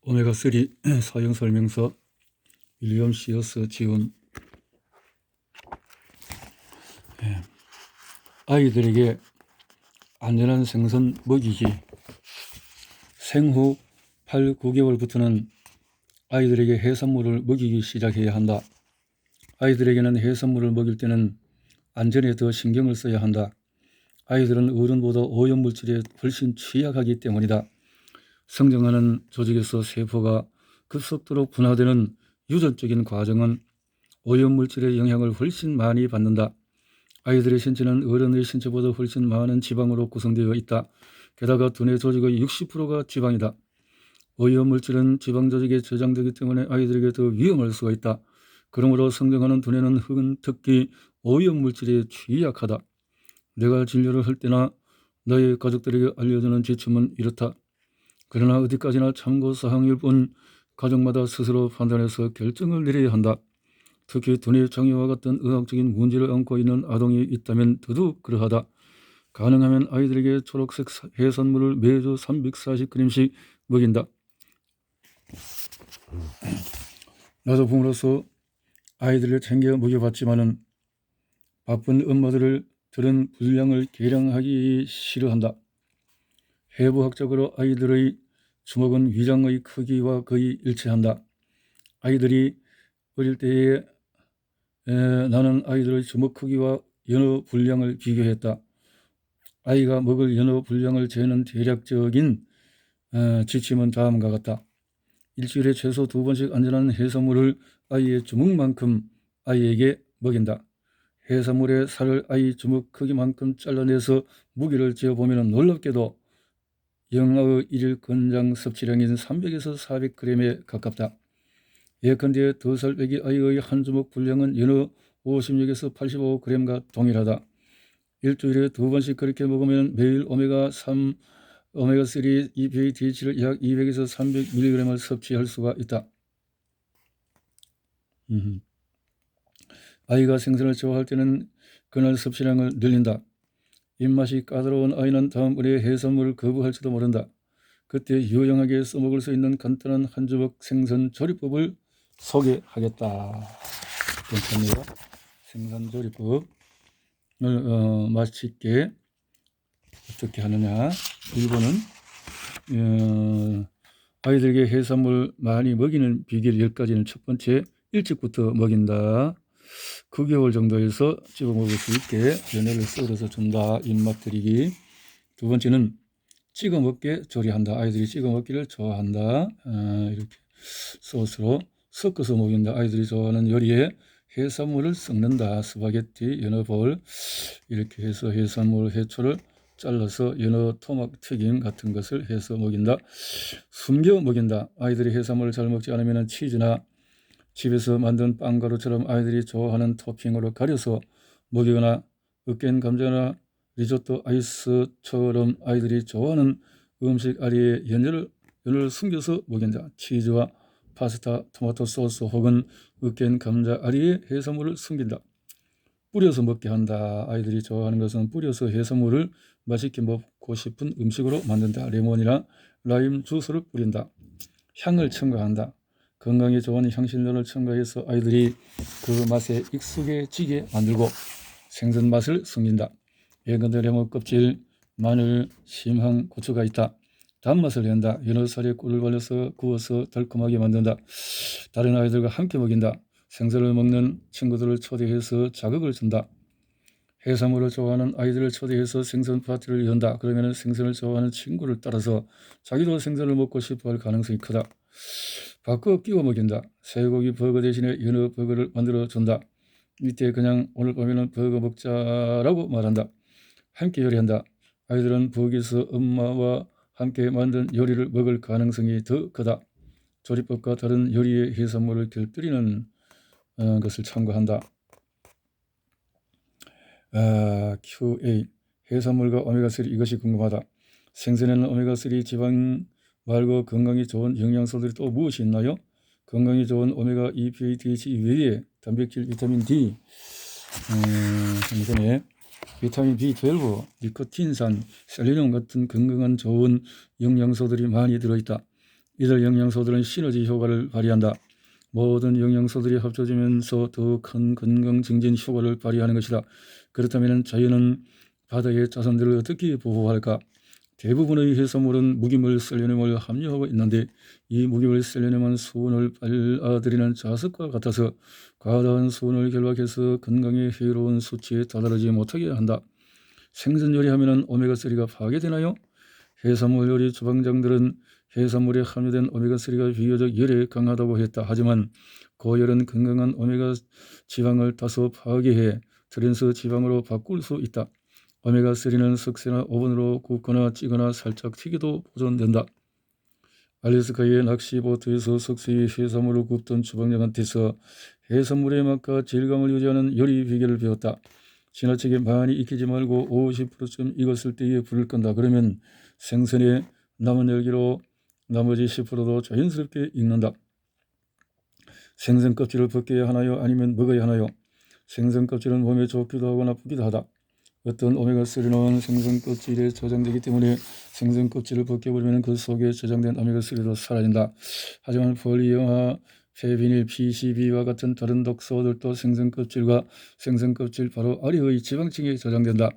오메가3 사용설명서 윌리엄 시어스 지운. 아이들에게 안전한 생선 먹이기. 생후 8, 9개월부터는 아이들에게 해산물을 먹이기 시작해야 한다. 아이들에게는 해산물을 먹일 때는 안전에 더 신경을 써야 한다. 아이들은 어른보다 오염물질에 훨씬 취약하기 때문이다. 성장하는 조직에서 세포가 급속도로 분화되는 유전적인 과정은 오염물질의 영향을 훨씬 많이 받는다. 아이들의 신체는 어른의 신체보다 훨씬 많은 지방으로 구성되어 있다. 게다가 두뇌 조직의 60%가 지방이다. 오염물질은 지방 조직에 저장되기 때문에 아이들에게 더 위험할 수가 있다. 그러므로 성장하는 두뇌는 특히 오염물질에 취약하다. 내가 진료를 할 때나 너의 가족들에게 알려주는 지침은 이렇다. 그러나 어디까지나 참고사항일 뿐 가족마다 스스로 판단해서 결정을 내려야 한다. 특히 두뇌 장애와 같은 의학적인 문제를 안고 있는 아동이 있다면 더더욱 그러하다. 가능하면 아이들에게 초록색 해산물을 매주 340g씩 먹인다. 나도 부모로서 아이들을 챙겨 먹여봤지만은 바쁜 엄마들은 분량을 계량하기 싫어한다. 해부학적으로 아이들의 주먹은 위장의 크기와 거의 일치한다. 아이들이 어릴 때에 나는 아이들의 주먹 크기와 연어 분량을 비교했다. 아이가 먹을 연어 분량을 재는 대략적인 지침은 다음과 같다. 일주일에 최소 2번씩 안전한 해산물을 아이의 주먹만큼 아이에게 먹인다. 해산물의 살을 아이 주먹 크기만큼 잘라내서 무게를 재어보면 놀랍게도 영아의 일일 권장 섭취량인 300에서 400g에 가깝다. 예컨대 2살 빼기 아이의 한 주먹 분량은 연어 56에서 85g과 동일하다. 일주일에 2번씩 그렇게 먹으면 매일 오메가3, 오메가3, EPA, DH를 약 200에서 300mg을 섭취할 수가 있다. 아이가 생선을 좋아할 때는 그날 섭취량을 늘린다. 입맛이 까다로운 아이는 다음번에 해산물을 거부할지도 모른다. 그때 유용하게 써먹을 수 있는 간단한 한 주먹 생선 조리법을 소개하겠다. 괜찮네요. 생선 조리법을 맛있게 어떻게 하느냐. 1번은 아이들에게 해산물 많이 먹이는 비결 10가지는 첫 번째, 일찍부터 먹인다. 9개월 정도에서 집어 먹을 수 있게 연어를 썰어서 준다. 입맛 들이기. 두 번째는 찍어 먹게 조리한다. 아이들이 찍어 먹기를 좋아한다. 이렇게 소스로 섞어서 먹인다. 아이들이 좋아하는 요리에 해산물을 섞는다. 스파게티, 연어볼 이렇게 해서 해산물, 해초를 잘라서 연어 토막 튀김 같은 것을 해서 먹인다. 숨겨 먹인다. 아이들이 해산물을 잘 먹지 않으면 치즈나 집에서 만든 빵가루처럼 아이들이 좋아하는 토핑으로 가려서 먹이거나 으깬 감자나 리조또 아이스처럼 아이들이 좋아하는 음식 아래에 연어를 숨겨서 먹인다. 치즈와 파스타, 토마토 소스 혹은 으깬 감자 아래에 해산물을 숨긴다. 뿌려서 먹게 한다. 아이들이 좋아하는 것은 뿌려서 해산물을 맛있게 먹고 싶은 음식으로 만든다. 레몬이나 라임 주스를 뿌린다. 향을 첨가한다. 건강에 좋은 향신료를 첨가해서 아이들이 그 맛에 익숙해지게 만들고 생선 맛을 숨긴다. 예컨대 레몬 껍질, 마늘, 심황, 고추가 있다. 단맛을 낸다. 연어살에 꿀을 발라서 구워서 달콤하게 만든다. 다른 아이들과 함께 먹인다. 생선을 먹는 친구들을 초대해서 자극을 준다. 해산물을 좋아하는 아이들을 초대해서 생선 파티를 연다. 그러면 생선을 좋아하는 친구를 따라서 자기도 생선을 먹고 싶어할 가능성이 크다. 바꿔 끼워 먹인다. 쇠고기 버거 대신에 연어 버거를 만들어 준다. 밑에 그냥 오늘 밤에는 버거 먹자라고 말한다. 함께 요리한다. 아이들은 부엌에서 엄마와 함께 만든 요리를 먹을 가능성이 더 크다. 조리법과 다른 요리의 해산물을 곁들이는 것을 참고한다. QA 해산물과 오메가3 이것이 궁금하다. 생선에는 오메가3 지방 말고 건강에 좋은 영양소들이 또 무엇이 있나요? 건강에 좋은 오메가 EPA, DHA 외에 단백질, 비타민 D, 생선에 비타민 B12, 니코틴산, 셀레늄 같은 건강한 좋은 영양소들이 많이 들어있다. 이들 영양소들은 시너지 효과를 발휘한다. 모든 영양소들이 합쳐지면서 더 큰 건강 증진 효과를 발휘하는 것이다. 그렇다면 자연은 바다의 자산들을 어떻게 보호할까? 대부분의 해산물은 무기물 셀레늄을 함유하고 있는데 이 무기물 셀레늄은 수온을 빨아들이는 자석과 같아서 과다한 수온을 결박해서 건강에 해로운 수치에 다다르지 못하게 한다. 생선 요리하면 오메가3가 파괴되나요? 해산물 요리 주방장들은 해산물에 함유된 오메가3가 비교적 열에 강하다고 했다. 하지만 고열은 건강한 오메가 지방을 다소 파괴해 트랜스 지방으로 바꿀 수 있다. 오메가3는 석쇠나 오븐으로 굽거나 찌거나 살짝 튀겨도 보존된다. 알래스카의 낚시보트에서 석쇠의 해산물을 굽던 주방장한테서 해산물의 맛과 질감을 유지하는 요리 비결을 배웠다. 지나치게 많이 익히지 말고 50%쯤 익었을 때에 불을 끈다. 그러면 생선의 남은 열기로 나머지 10%도 자연스럽게 익는다. 생선 껍질을 벗겨야 하나요? 아니면 먹어야 하나요? 생선 껍질은 몸에 좋기도 하고 나쁘기도 하다. 어떤 오메가3는 생선 껍질에 저장되기 때문에 생선 껍질을 벗겨버리면 그 속에 저장된 오메가3도 사라진다. 하지만 폴리형아, 페비닐, PCB와 같은 다른 독소들도 생선 껍질과 생선 껍질 바로 아래의 지방층에 저장된다.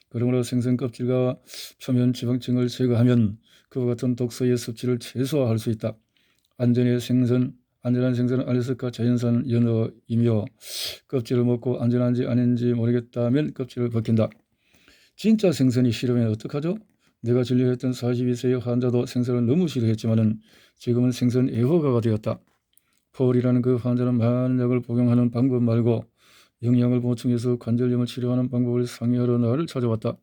그러므로 생선 껍질과 표면 지방층을 제거하면 그와 같은 독소의 섭취를 최소화할 수 있다. 안전한 생선은 알래스카 자연산 연어이며 껍질을 먹고 안전한지 아닌지 모르겠다면 껍질을 벗긴다. 진짜 생선이 싫으면 어떡하죠? 내가 진료했던 42세의 환자도 생선을 너무 싫어했지만 지금은 생선 애호가가 되었다. 폴이라는 그 환자는 많은 약을 복용하는 방법 말고 영양을 보충해서 관절염을 치료하는 방법을 상의하러 나를 찾아왔다.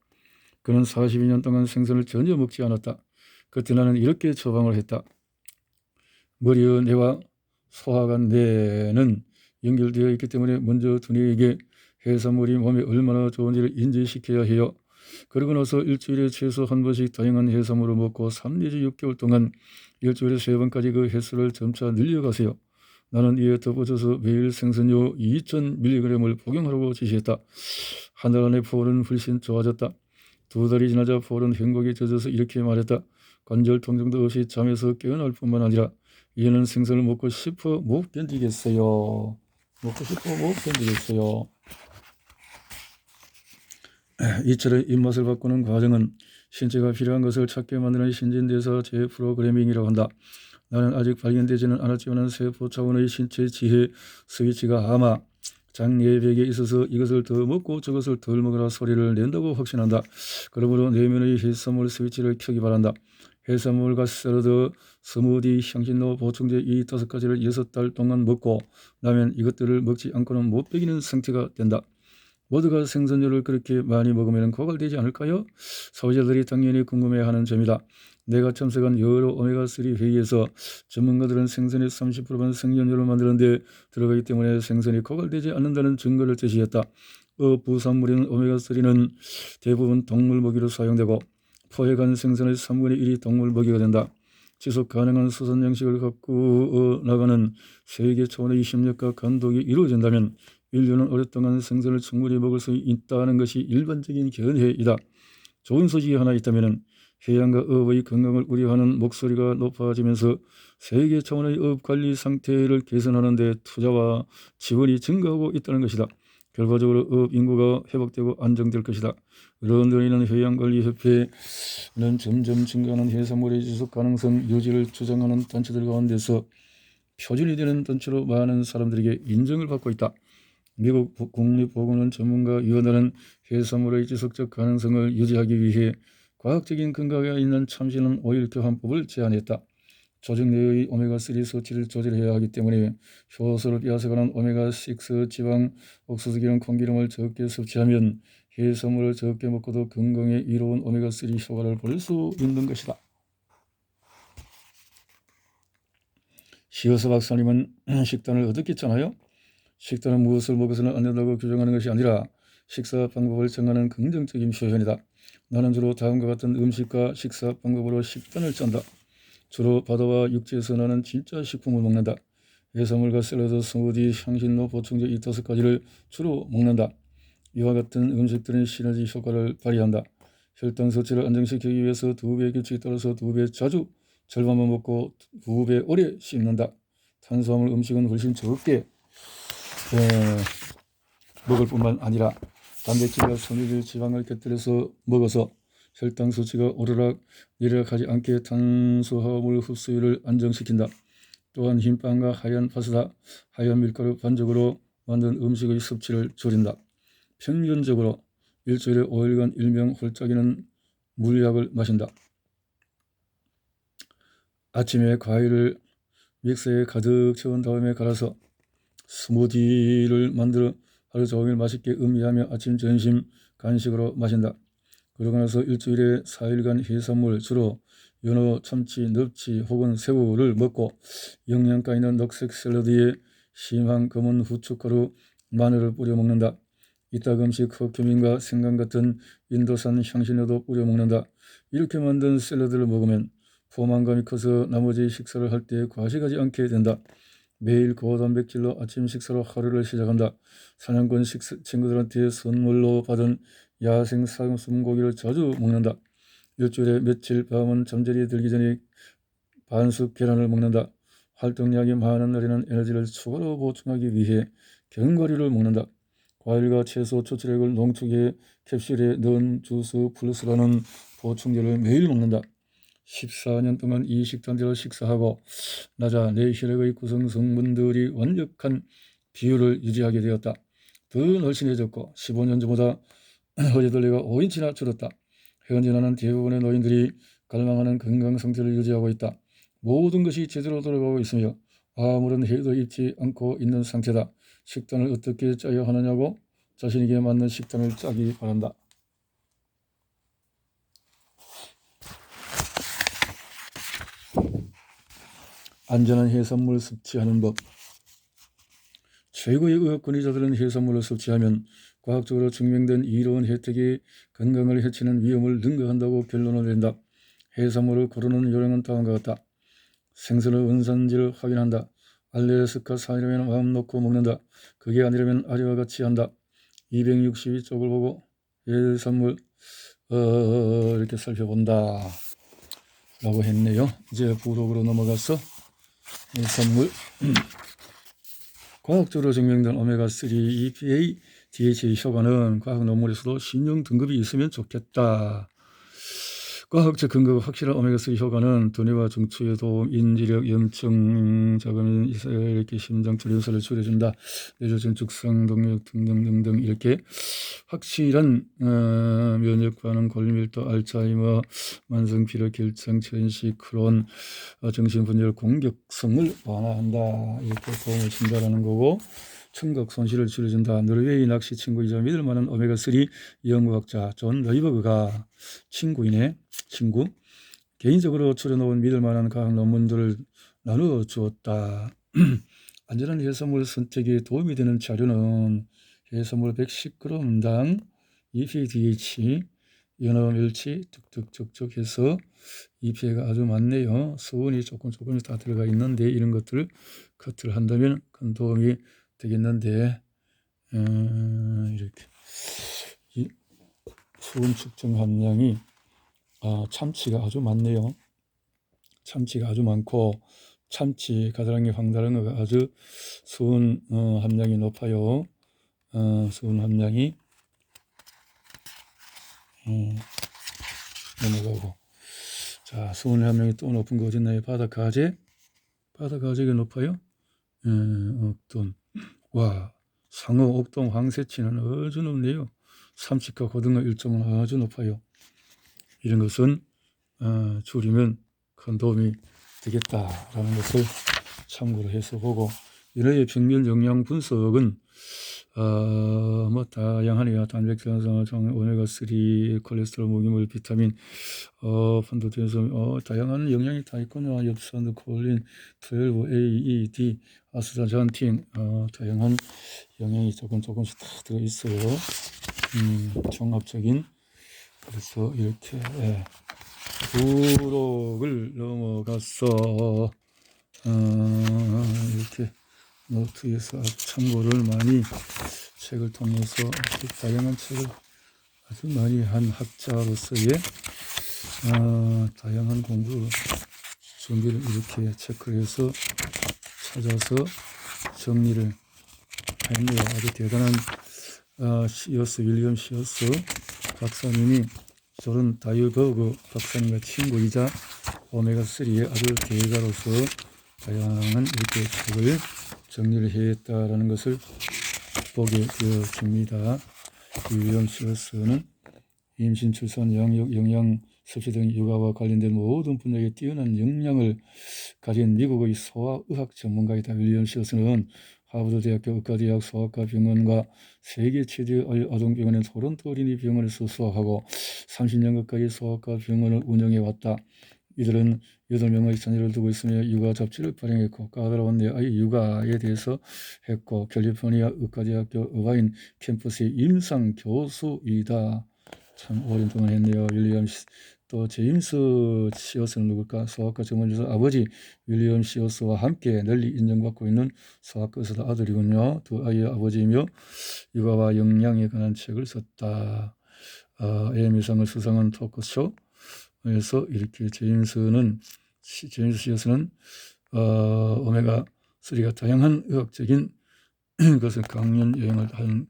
그는 42년 동안 생선을 전혀 먹지 않았다. 그때 나는 이렇게 처방을 했다. 머리의 뇌와 소화관 뇌는 연결되어 있기 때문에 먼저 두뇌에게 해산물이 몸에 얼마나 좋은지를 인지시켜야 해요. 그러고 나서 일주일에 최소 한 번씩 다양한 해산물을 먹고 3 내지 6개월 동안 일주일에 3번까지 그 횟수를 점차 늘려가세요. 나는 이에 덧붙여서 매일 생선료 2000mg을 복용하라고 지시했다. 한 달 안에 폴은 훨씬 좋아졌다. 2달이 지나자 폴은 행복에 젖어서 이렇게 말했다. 관절 통증도 없이 잠에서 깨어날 뿐만 아니라 이제는 생선을 먹고 싶어 못 견디겠어요. 이처럼 입맛을 바꾸는 과정은 신체가 필요한 것을 찾게 만드는 신진대사 재프로그래밍이라고 한다. 나는 아직 발견되지는 않았지만 세포 차원의 신체 지혜 스위치가 아마 장내벽에 있어서 이것을 더 먹고 저것을 덜 먹으라 소리를 낸다고 확신한다. 그러므로 내면의 해산물 스위치를 켜기 바란다. 해산물과 샐러드, 스무디, 향신료, 보충제 이 5가지를 6달 동안 먹고 나면 이것들을 먹지 않고는 못 배기는 상태가 된다. 모두가 생선류를 그렇게 많이 먹으면 고갈되지 않을까요? 소비자들이 당연히 궁금해하는 점이다. 내가 참석한 여러 오메가3 회의에서 전문가들은 생선의 30%만 생선류를 만드는 데 들어가기 때문에 생선이 고갈되지 않는다는 증거를 제시했다. 부산물인 오메가3는 대부분 동물 먹이로 사용되고 포획한 생선의 3분의 1이 동물 먹이가 된다. 지속 가능한 수산 양식을 갖고 나가는 세계 차원의 협력과 감독이 이루어진다면 인류는 오랫동안 생선을 충분히 먹을 수 있다는 것이 일반적인 견해이다. 좋은 소식이 하나 있다면 해양과 어업의 건강을 우려하는 목소리가 높아지면서 세계 차원의 어업 관리 상태를 개선하는 데 투자와 지원이 증가하고 있다는 것이다. 결과적으로 어업 인구가 회복되고 안정될 것이다. 런던에 있는 해양관리협회는 점점 증가하는 해산물의 지속 가능성 유지를 주장하는 단체들 가운데서 표준이 되는 단체로 많은 사람들에게 인정을 받고 있다. 미국 국립보건원 전문가위원회는 해산물의 지속적 가능성을 유지하기 위해 과학적인 근거가 있는 참신한 오일 교환법을 제안했다. 조직 내의 오메가3 섭취를 조절해야 하기 때문에 효소를 빼앗아가는 오메가6 지방, 옥수수 기름, 콩기름을 적게 섭취하면 해산물을 적게 먹고도 건강에 이로운 오메가3 효과를 볼 수 있는 것이다. 시어서 박사님은 식단을 어떻게 짜나요? 식단은 무엇을 먹어서는 안 된다고 규정하는 것이 아니라 식사 방법을 정하는 긍정적인 표현이다. 나는 주로 다음과 같은 음식과 식사 방법으로 식단을 짠다. 주로 바다와 육지에서 나는 진짜 식품을 먹는다. 해산물과 샐러드, 스무디, 향신료, 보충제 이 5가지를 주로 먹는다. 이와 같은 음식들은 시너지 효과를 발휘한다. 혈당 수치를 안정시키기 위해서 2배 규칙에 따라서 2배 자주 절반만 먹고 2배 오래 씹는다. 탄수화물 음식은 훨씬 적게 먹을 뿐만 아니라 단백질과 섬유질 지방을 곁들여서 먹어서 혈당 수치가 오르락 내리락하지 않게 탄수화물 흡수율을 안정시킨다. 또한 흰빵과 하얀 파스타, 하얀 밀가루 반죽으로 만든 음식의 섭취를 줄인다. 평균적으로 일주일에 5일간 일명 홀짝이는 물약을 마신다. 아침에 과일을 믹서에 가득 채운 다음에 갈아서 스무디를 만들어 하루 종일 맛있게 음미하며 아침, 점심, 간식으로 마신다. 그러고 나서 일주일에 4일간 해산물, 주로 연어, 참치, 넙치 혹은 새우를 먹고 영양가 있는 녹색 샐러드에 심한 검은 후춧가루, 마늘을 뿌려 먹는다. 이따금씩 커큐민과 생강 같은 인도산 향신료도 뿌려 먹는다. 이렇게 만든 샐러드를 먹으면 포만감이 커서 나머지 식사를 할 때 과식하지 않게 된다. 매일 고단백질로 아침 식사로 하루를 시작한다. 사냥꾼 친구들한테 선물로 받은 야생 사슴고기를 자주 먹는다. 일주일에 며칠 밤은 잠자리에 들기 전에 반숙 계란을 먹는다. 활동량이 많은 날에는 에너지를 추가로 보충하기 위해 견과류를 먹는다. 과일과 채소, 추출액을 농축해 캡슐에 넣은 주스 플러스라는 보충제를 매일 먹는다. 14년 동안 이 식단대로 식사하고 나자 내 혈액의 구성 성분들이 완벽한 비율을 유지하게 되었다. 더 날씬해졌고 15년 전보다 허리둘레가 5인치나 줄었다. 현재 나는 대부분의 노인들이 갈망하는 건강 상태를 유지하고 있다. 모든 것이 제대로 돌아가고 있으며 아무런 해도 입지 않고 있는 상태다. 식단을 어떻게 짜야 하느냐고 자신에게 맞는 식단을 짜기 바란다. 안전한 해산물 섭취하는 법. 최고의 의학 권위자들은 해산물을 섭취하면 과학적으로 증명된 이로운 혜택이 건강을 해치는 위험을 능가한다고 결론을 낸다. 해산물을 고르는 요령은 다음과 같다. 생선의 원산지를 확인한다. 알래스카 산이라면 마음 놓고 먹는다. 그게 아니라면 아래와 같이 한다. 262쪽을 보고 해산물 이렇게 살펴본다 라고 했네요. 이제 부록으로 넘어가서 해산물 과학적으로 증명된 오메가3, EPA, DHA 효과는 과학 논문에서도 신용 등급이 있으면 좋겠다. 과학적 근거가 확실한 오메가3 효과는 두뇌와 중추의 도움, 인지력, 염증 자금, 이렇게 심장철 요소를 줄여준다. 뇌조직 죽상 동력 등등등등 이렇게 확실한 면역 반응, 골밀도, 알츠하이머, 만성 피로, 결장, 천식, 크론, 정신분열, 공격성을 완화한다. 이렇게 도움을 준다라는 거고. 청각 손실을 줄여준다. 노르웨이 낚시 친구이자 믿을 만한 오메가3 연구학자 존 레이버그가 친구 개인적으로 추려놓은 믿을 만한 과학 논문들을 나누어 주었다. 안전한 해산물 선택에 도움이 되는 자료는 해산물 110g당 EPDH, 연어, 멸치 뚝뚝 해서 EPA가 아주 많네요. 수분이 조금씩 다 들어가 있는데 이런 것들을 커트를 한다면 큰 도움이 되겠는데 이렇게 이 수분 측정 함량이 참치가 아주 많네요. 참치가 아주 많고 참치, 가자랑이, 황다랑어가 아주 수분 함량이 높아요. 수분 함량이 넘어가고 자 수분 함량이 또 높은 거 어딨나요? 바다가재가 높아요. 어떤 와 상어, 옥돔, 황새치는 아주 높네요. 삼치과 고등어 일종은 아주 높아요. 이런 것은 줄이면 큰 도움이 되겠다라는 것을 참고로 해서 보고 이러의 평면 영양 분석은 뭐 다양하네요. 단백질, 오메가3, 콜레스테롤, 무기물, 비타민, 판도테인성, 다양한 영양이 다 있군요. 엽산, 콜린, 12, A, E, D, 아스타잔틴, 다양한 영양이 조금씩 다 들어있어요. 종합적인 그래서 이렇게 부록을 넘어가서 이렇게 노트에서 참고를 많이 책을 통해서 다양한 책을 아주 많이 한 학자로서의 다양한 공부를 준비를 이렇게 체크를 해서 찾아서 정리를 했네요. 아주 대단한 시어스, 윌리엄 시어스 박사님이 저런 다이버그 박사님의 친구이자 오메가3의 아주 대가로서 다양한 이렇게 책을 정리를 했다라는 것을 보게 되어집니다. 윌리엄 시어스는 임신, 출산, 양육, 영양, 섭취 등 육아와 관련된 모든 분야에 뛰어난 역량을 가진 미국의 소아의학 전문가이다. 윌리엄 시어스는 하버드 대학교 의과대학 소아과 병원과 세계 최대의 아동병원인 토론토 어린이 병원에서 수학하고 30년 가까이 소아과 병원을 운영해왔다. 이들은 8명의 자녀를 두고 있으며 육아 잡지를 발행했고 까다로운 내 아이 육아에 대해서 했고 캘리포니아 의과대학교 어바인 캠퍼스의 임상 교수이다. 참 오랜 동안 했네요. 윌리엄 또 제임스 시어스는 누굴까? 소아과 전문의로서 아버지 윌리엄 시어스와 함께 널리 인정받고 있는 소아과 의사의 아들이군요. 두 아이의 아버지이며 육아와 영양에 관한 책을 썼다. 에미상을 수상한 토크쇼에서 이렇게 제임스 시어스는 오메가3가 다양한 의학적인 것을 강연 여행을 한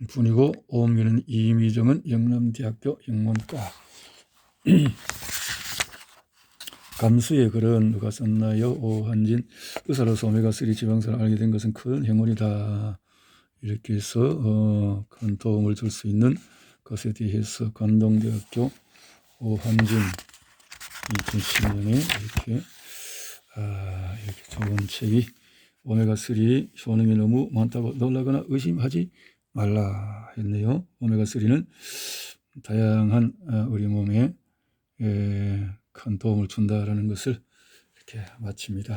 분이고 오미는 이미정은 영남대학교 영문과 감수의 글은 누가 썼나요? 오한진 의사로서 오메가3 지방산을 알게 된 것은 큰 행운이다. 이렇게 해서 큰 도움을 줄 수 있는 것에 대해서 관동대학교 오한진 2010년에 이렇게 좋은 책이 오메가3 효능이 너무 많다고 놀라거나 의심하지 말라 했네요. 오메가3는 다양한 우리 몸에 큰 도움을 준다라는 것을 이렇게 마칩니다.